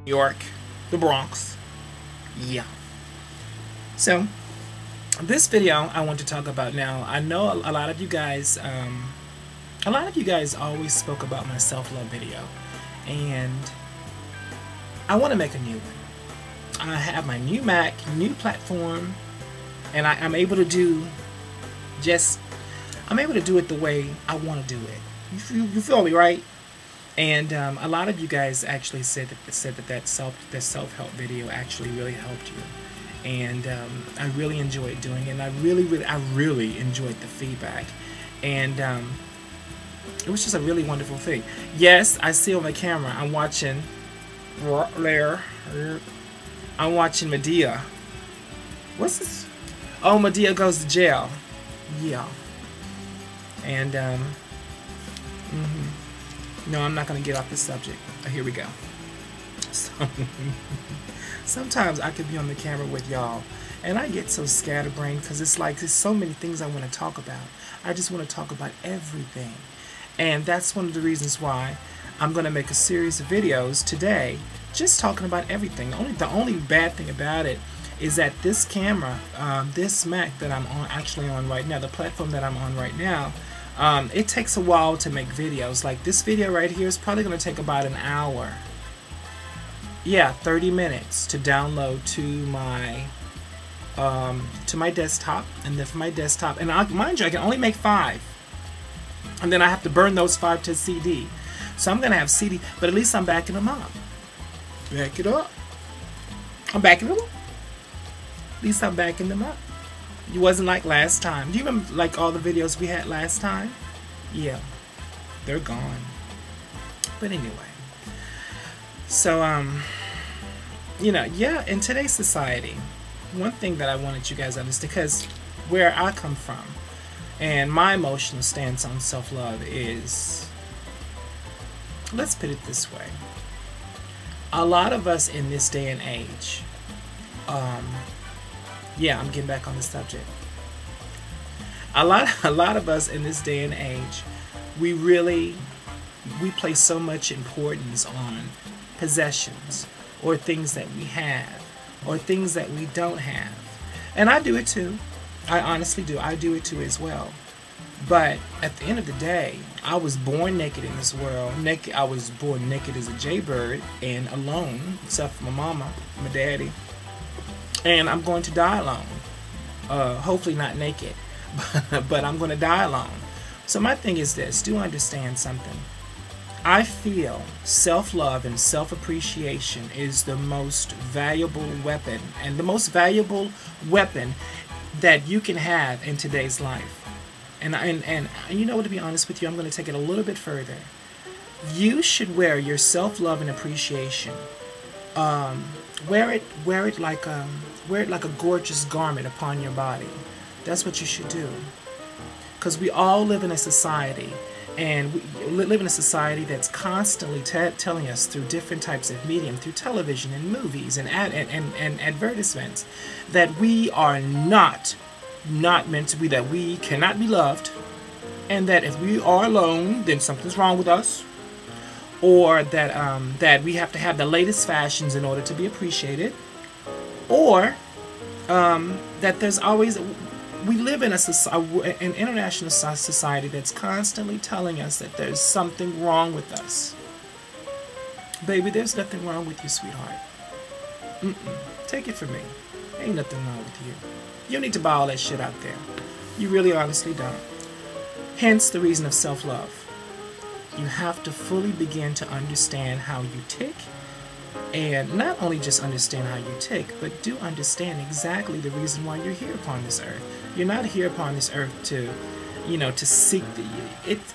New York, the Bronx. Yeah. So this video I want to talk about now. I know a lot of you guys, always spoke about my self-love video, and I want to make a new one. I have my new Mac, new platform, and I'm able to do it the way I want to do it. You feel me, right? And a lot of you guys actually said that self-help video actually really helped you, and I really enjoyed doing it. And I really enjoyed the feedback, and it was just a really wonderful thing. Yes, I see on the camera. I'm watching Madea. What's this? Oh, Madea goes to jail. Yeah. And no, I'm not going to get off the subject. Here we go. So, sometimes I could be on the camera with y'all, and I get so scatterbrained because it's like there's so many things I want to talk about. I just want to talk about everything. And that's one of the reasons why I'm going to make a series of videos today just talking about everything. The only bad thing about it is that this camera, this Mac that I'm actually on right now, the platform that I'm on right now, it takes a while to make videos. Like this video right here is probably going to take about an hour. Yeah, 30 minutes to download to my desktop, and then from my desktop, and mind you, I can only make 5, and then I have to burn those 5 to CD. So I'm gonna have CD, but at least I'm backing them up. Back it up. I'm backing them up. At least I'm backing them up. It wasn't like last time. Do you remember like all the videos we had last time? Yeah, they're gone. But anyway, so yeah, in today's society, one thing that I wanted you guys to understand, because where I come from and my emotional stance on self-love is, let's put it this way, a lot of us in this day and age, yeah, I'm getting back on the subject. A lot of us in this day and age, we place so much importance on possessions, or things that we have, or things that we don't have. And I do it too. I honestly do. I do it too as well. But at the end of the day, I was born naked in this world. I was born naked as a jaybird and alone, except for my mama, my daddy. And I'm going to die alone. Hopefully not naked, but I'm going to die alone. So my thing is this: do understand something. I feel self-love and self-appreciation is the most valuable weapon, and the most valuable weapon that you can have in today's life. And you know what, to be honest with you, I'm going to take it a little bit further. You should wear your self-love and appreciation. Wear it like a gorgeous garment upon your body. That's what you should do. Because we all live in a society, and we live in a society that's constantly telling us through different types of medium, through television and movies and advertisements, that we are not meant to be, that we cannot be loved, and that if we are alone, then something's wrong with us, or that we have to have the latest fashions in order to be appreciated, or that there's always... We live in an international society that's constantly telling us that there's something wrong with us. Baby, there's nothing wrong with you, sweetheart. Take it from me. Ain't nothing wrong with you. You don't need to buy all that shit out there. You really honestly don't. Hence the reason of self-love. You have to fully begin to understand how you tick, and not only just understand how you tick, but do understand exactly the reason why you're here upon this earth. You're not here upon this earth to, to seek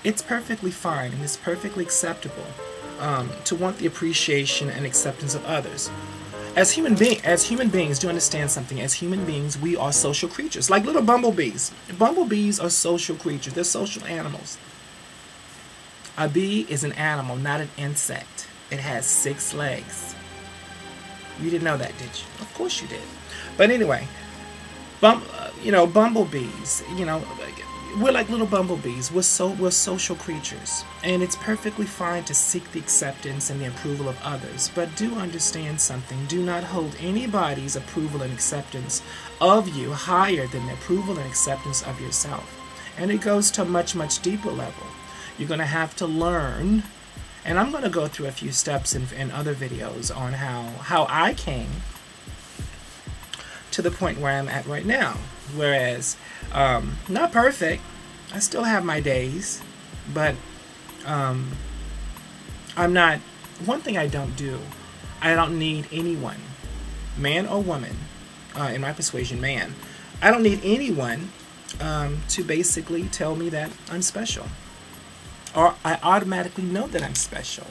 it's perfectly fine, and it's perfectly acceptable to want the appreciation and acceptance of others. As human beings, do understand something. As human beings, we are social creatures, like little bumblebees. Bumblebees are social creatures. They're social animals. A bee is an animal, not an insect. It has 6 legs. You didn't know that, did you? Of course you did. But anyway, bumblebees, we're like little bumblebees. We're social creatures, and it's perfectly fine to seek the acceptance and the approval of others. But do understand something. Do not hold anybody's approval and acceptance of you higher than the approval and acceptance of yourself. And it goes to a much, much deeper level. You're going to have to learn, and I'm going to go through a few steps in other videos on how I came to the point where I'm at right now. Whereas, not perfect. I still have my days, but I'm not. One thing I don't do, I don't need anyone, man or woman, in my persuasion, man. I don't need anyone to basically tell me that I'm special, or I automatically know that I'm special.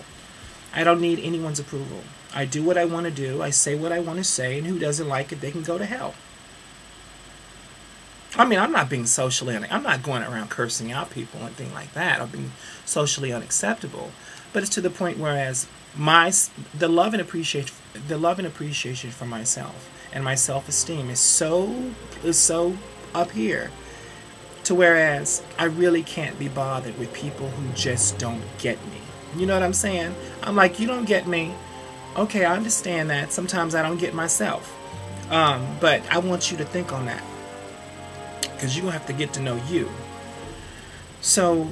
I don't need anyone's approval. I do what I want to do. I say what I want to say, and who doesn't like it, they can go to hell. I mean, I'm not being socially, I'm not going around cursing out people and things like that, or being socially unacceptable. But it's to the point whereas the love and appreciation for myself and my self-esteem is so up here, to whereas I really can't be bothered with people who just don't get me. You know what I'm saying? I'm like, you don't get me. Okay, I understand that. Sometimes I don't get myself. But I want you to think on that, because you're going to have to get to know you. So,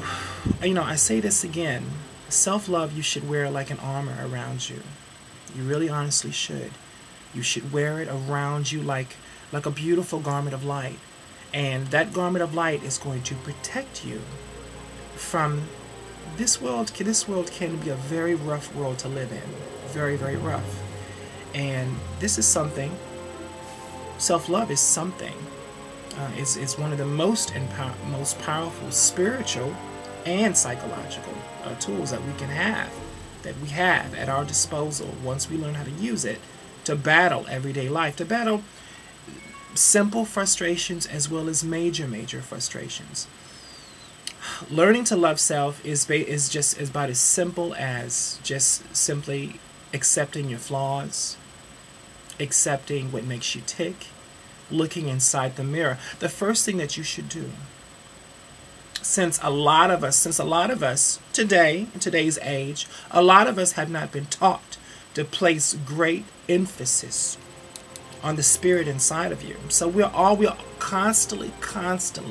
I say this again. Self-love, you should wear like an armor around you. You really honestly should. You should wear it around you like a beautiful garment of light. And that garment of light is going to protect you from this world. This world can be a very rough world to live in. Very, very rough. And this is something, self-love is something. It's one of the most powerful spiritual and psychological tools that we have at our disposal once we learn how to use it to battle everyday life, to battle simple frustrations as well as major frustrations. Learning to love self is just about as simple as just simply accepting your flaws, accepting what makes you tick, looking inside the mirror. The first thing that you should do, since a lot of us today, in today's age, a lot of us have not been taught to place great emphasis on the spirit inside of you. So we're constantly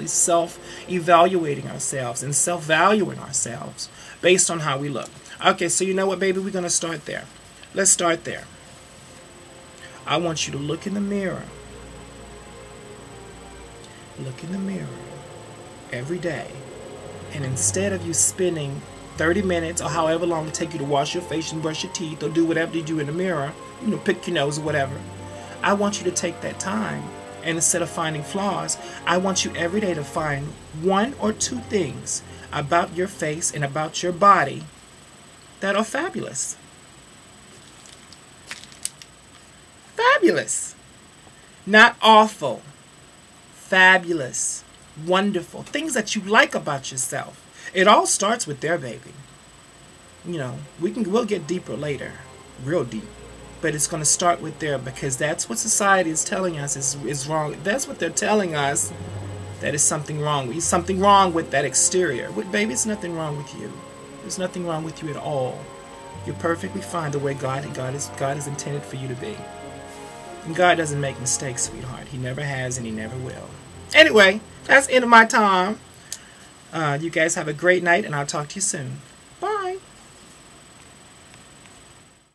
self-evaluating ourselves and self-valuing ourselves based on how we look. Okay, so you know what, baby? We're going to start there. Let's start there. I want you to look in the mirror. Look in the mirror every day. And instead of you spending 30 minutes or however long it takes you to wash your face and brush your teeth or do whatever you do in the mirror, pick your nose or whatever, I want you to take that time, and instead of finding flaws, I want you every day to find one or two things about your face and about your body that are fabulous. Fabulous. Not awful. Fabulous. Wonderful. Things that you like about yourself. It all starts with there, baby. We'll get deeper later. Real deep. But it's going to start with there, because that's what society is telling us is wrong. That's what they're telling us, that is something wrong. Something wrong with that exterior. Baby, it's nothing wrong with you. There's nothing wrong with you at all. You're perfectly fine the way God is intended for you to be. And God doesn't make mistakes, sweetheart. He never has, and He never will. Anyway, that's the end of my time. You guys have a great night, and I'll talk to you soon.